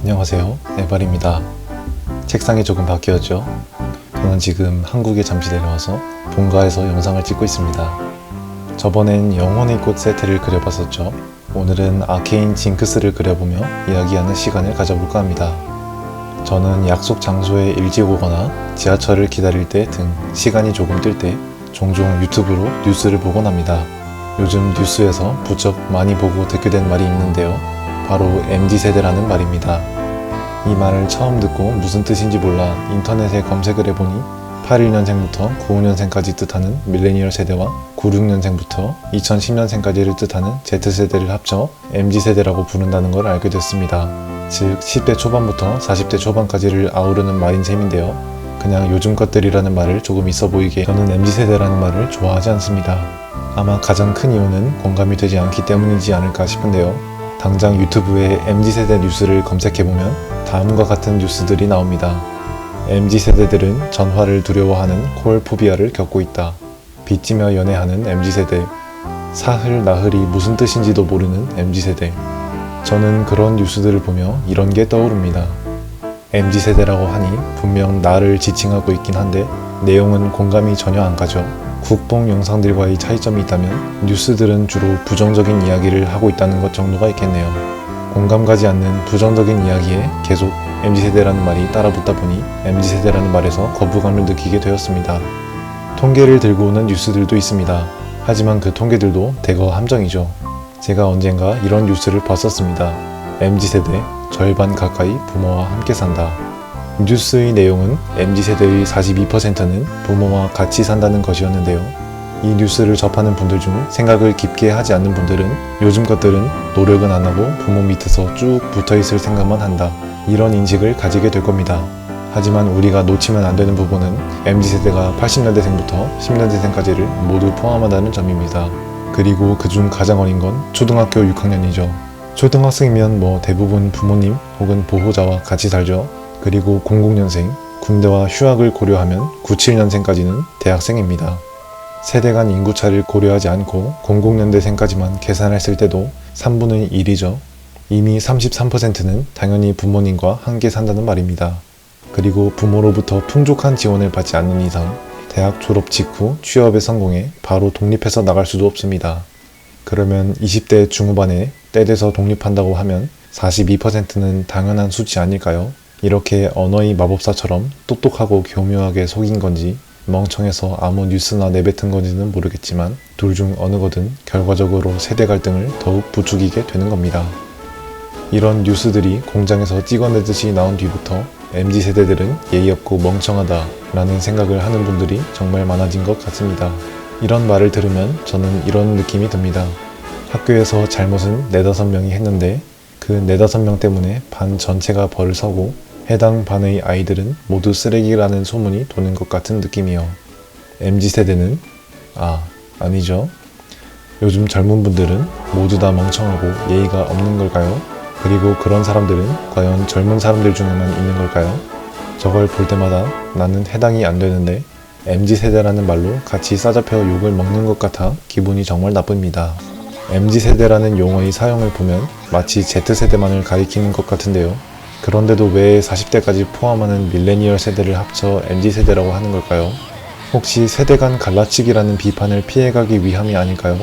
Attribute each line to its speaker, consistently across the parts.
Speaker 1: 안녕하세요, 에발입니다. 책상이 조금 바뀌었죠? 저는 지금 한국에 잠시 내려와서 본가에서 영상을 찍고 있습니다. 저번엔 영혼의 꽃 세트를 그려봤었죠. 오늘은 아케인 징크스를 그려보며 이야기하는 시간을 가져볼까 합니다. 저는 약속 장소에 일찍 오거나 지하철을 기다릴 때 등 시간이 조금 뜰 때 종종 유튜브로 뉴스를 보곤 합니다. 요즘 뉴스에서 부쩍 많이 보고 듣게 된 말이 있는데요. 바로 MZ세대라는 말입니다. 이 말을 처음 듣고 무슨 뜻인지 몰라 인터넷에 검색을 해보니 81년생부터 95년생까지 뜻하는 밀레니얼 세대와 96년생부터 2010년생까지를 뜻하는 Z세대를 합쳐 MZ세대라고 부른다는 걸 알게 됐습니다. 즉 10대 초반부터 40대 초반까지를 아우르는 말인 셈인데요. 그냥 요즘 것들이라는 말을 조금 있어 보이게 저는 MZ세대라는 말을 좋아하지 않습니다. 아마 가장 큰 이유는 공감이 되지 않기 때문이지 않을까 싶은데요. 당장 유튜브에 MZ세대 뉴스를 검색해보면 다음과 같은 뉴스들이 나옵니다. MZ세대들은 전화를 두려워하는 콜포비아를 겪고 있다. 빚지며 연애하는 MZ세대. 사흘 나흘이 무슨 뜻인지도 모르는 MZ세대. 저는 그런 뉴스들을 보며 이런 게 떠오릅니다. MZ세대라고 하니 분명 나를 지칭하고 있긴 한데 내용은 공감이 전혀 안 가죠. 국뽕 영상들과의 차이점이 있다면 뉴스들은 주로 부정적인 이야기를 하고 있다는 것 정도가 있겠네요. 공감 가지 않는 부정적인 이야기에 계속 MZ세대라는 말이 따라붙다 보니 MZ세대라는 말에서 거부감을 느끼게 되었습니다. 통계를 들고 오는 뉴스들도 있습니다. 하지만 그 통계들도 대거 함정이죠. 제가 언젠가 이런 뉴스를 봤었습니다. MZ세대 절반 가까이 부모와 함께 산다. 뉴스의 내용은 MZ세대의 42%는 부모와 같이 산다는 것이었는데요. 이 뉴스를 접하는 분들 중 생각을 깊게 하지 않는 분들은 요즘 것들은 노력은 안 하고 부모 밑에서 쭉 붙어있을 생각만 한다. 이런 인식을 가지게 될 겁니다. 하지만 우리가 놓치면 안 되는 부분은 MZ세대가 80년대생부터 10년대생까지를 모두 포함한다는 점입니다. 그리고 그중 가장 어린 건 초등학교 6학년이죠. 초등학생이면 뭐 대부분 부모님 혹은 보호자와 같이 살죠. 그리고 00년생, 군대와 휴학을 고려하면 97년생까지는 대학생입니다. 세대 간 인구차를 고려하지 않고 00년대생까지만 계산했을 때도 3분의 1이죠. 이미 33%는 당연히 부모님과 함께 산다는 말입니다. 그리고 부모로부터 풍족한 지원을 받지 않는 이상 대학 졸업 직후 취업에 성공해 바로 독립해서 나갈 수도 없습니다. 그러면 20대 중후반에 떼돼서 독립한다고 하면 42%는 당연한 수치 아닐까요? 이렇게 언어의 마법사처럼 똑똑하고 교묘하게 속인 건지 멍청해서 아무 뉴스나 내뱉은 건지는 모르겠지만 둘 중 어느 거든 결과적으로 세대 갈등을 더욱 부추기게 되는 겁니다. 이런 뉴스들이 공장에서 찍어내듯이 나온 뒤부터 MZ세대들은 예의 없고 멍청하다 라는 생각을 하는 분들이 정말 많아진 것 같습니다. 이런 말을 들으면 저는 이런 느낌이 듭니다. 학교에서 잘못은 4-5명이 했는데 그 4-5명 때문에 반 전체가 벌을 서고 해당 반의 아이들은 모두 쓰레기라는 소문이 도는 것 같은 느낌이요. MZ세대는 아니죠. 요즘 젊은 분들은 모두 다 멍청하고 예의가 없는 걸까요? 그리고 그런 사람들은 과연 젊은 사람들 중에만 있는 걸까요? 저걸 볼 때마다 나는 해당이 안 되는데 MZ세대라는 말로 같이 싸잡혀 욕을 먹는 것 같아 기분이 정말 나쁩니다. MZ세대라는 용어의 사용을 보면 마치 Z세대만을 가리키는 것 같은데요. 그런데도 왜 40대까지 포함하는 밀레니얼 세대를 합쳐 MZ세대라고 하는 걸까요? 혹시 세대 간 갈라치기라는 비판을 피해가기 위함이 아닐까요?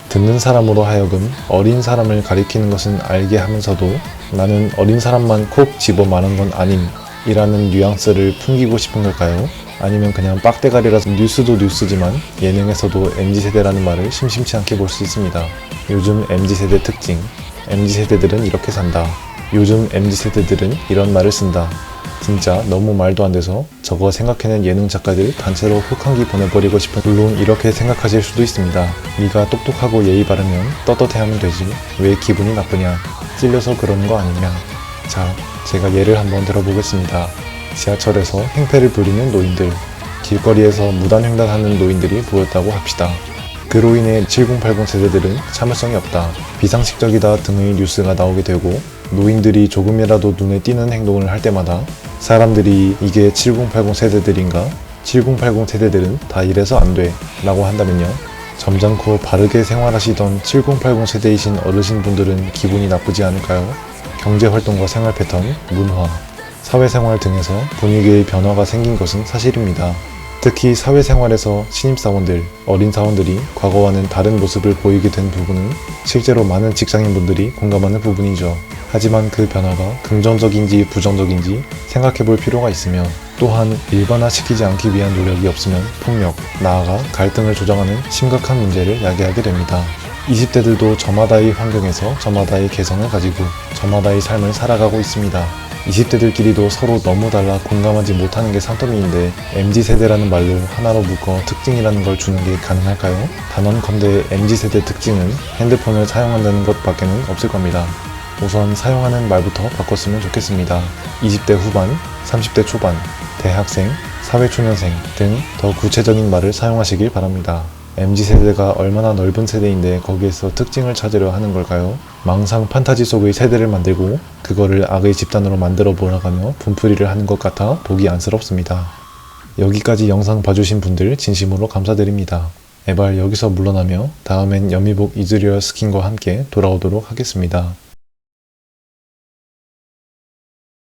Speaker 1: 듣는 사람으로 하여금 어린 사람을 가리키는 것은 알게 하면서도 나는 어린 사람만 콕 집어 말한 건 아님 이라는 뉘앙스를 풍기고 싶은 걸까요? 아니면 그냥 빡대가리라서 뉴스도 뉴스지만 예능에서도 MZ세대라는 말을 심심치 않게 볼 수 있습니다. 요즘 MZ세대 특징, MZ세대들은 이렇게 산다. 요즘 MZ세대들은 이런 말을 쓴다. 진짜 너무 말도 안 돼서 저거 생각해낸 예능 작가들 단체로 혹한기 보내버리고 싶은 물론 이렇게 생각하실 수도 있습니다. 네가 똑똑하고 예의 바르면 떳떳해하면 되지 왜 기분이 나쁘냐 찔려서 그러는 거 아니냐. 자, 제가 예를 한번 들어보겠습니다. 지하철에서 행패를 부리는 노인들, 길거리에서 무단횡단하는 노인들이 보였다고 합시다. 그로 인해 7080 세대들은 참을성이 없다, 비상식적이다 등의 뉴스가 나오게 되고 노인들이 조금이라도 눈에 띄는 행동을 할 때마다 사람들이 이게 7080 세대들인가? 7080 세대들은 다 이래서 안 돼 라고 한다면요. 점잖고 바르게 생활하시던 7080 세대이신 어르신분들은 기분이 나쁘지 않을까요? 경제활동과 생활 패턴, 문화, 사회생활 등에서 분위기의 변화가 생긴 것은 사실입니다. 특히 사회생활에서 신입사원들, 어린 사원들이 과거와는 다른 모습을 보이게 된 부분은 실제로 많은 직장인분들이 공감하는 부분이죠. 하지만 그 변화가 긍정적인지 부정적인지 생각해 볼 필요가 있으며, 또한 일반화시키지 않기 위한 노력이 없으면 폭력, 나아가 갈등을 조장하는 심각한 문제를 야기하게 됩니다. 20대들도 저마다의 환경에서 저마다의 개성을 가지고 저마다의 삶을 살아가고 있습니다. 20대들끼리도 서로 너무 달라 공감하지 못하는 게 산더미인데 MZ세대라는 말로 하나로 묶어 특징이라는 걸 주는 게 가능할까요? 단언컨대 MZ세대 특징은 핸드폰을 사용한다는 것밖에는 없을 겁니다. 우선 사용하는 말부터 바꿨으면 좋겠습니다. 20대 후반, 30대 초반, 대학생, 사회초년생 등 더 구체적인 말을 사용하시길 바랍니다. MZ세대가 얼마나 넓은 세대인데 거기에서 특징을 찾으려 하는 걸까요? 망상 판타지 속의 세대를 만들고 그거를 악의 집단으로 만들어 몰아가며 분풀이를 하는 것 같아 보기 안쓰럽습니다. 여기까지 영상 봐주신 분들 진심으로 감사드립니다. 에발 여기서 물러나며 다음엔 연미복 이즈리얼 스킨과 함께 돌아오도록 하겠습니다.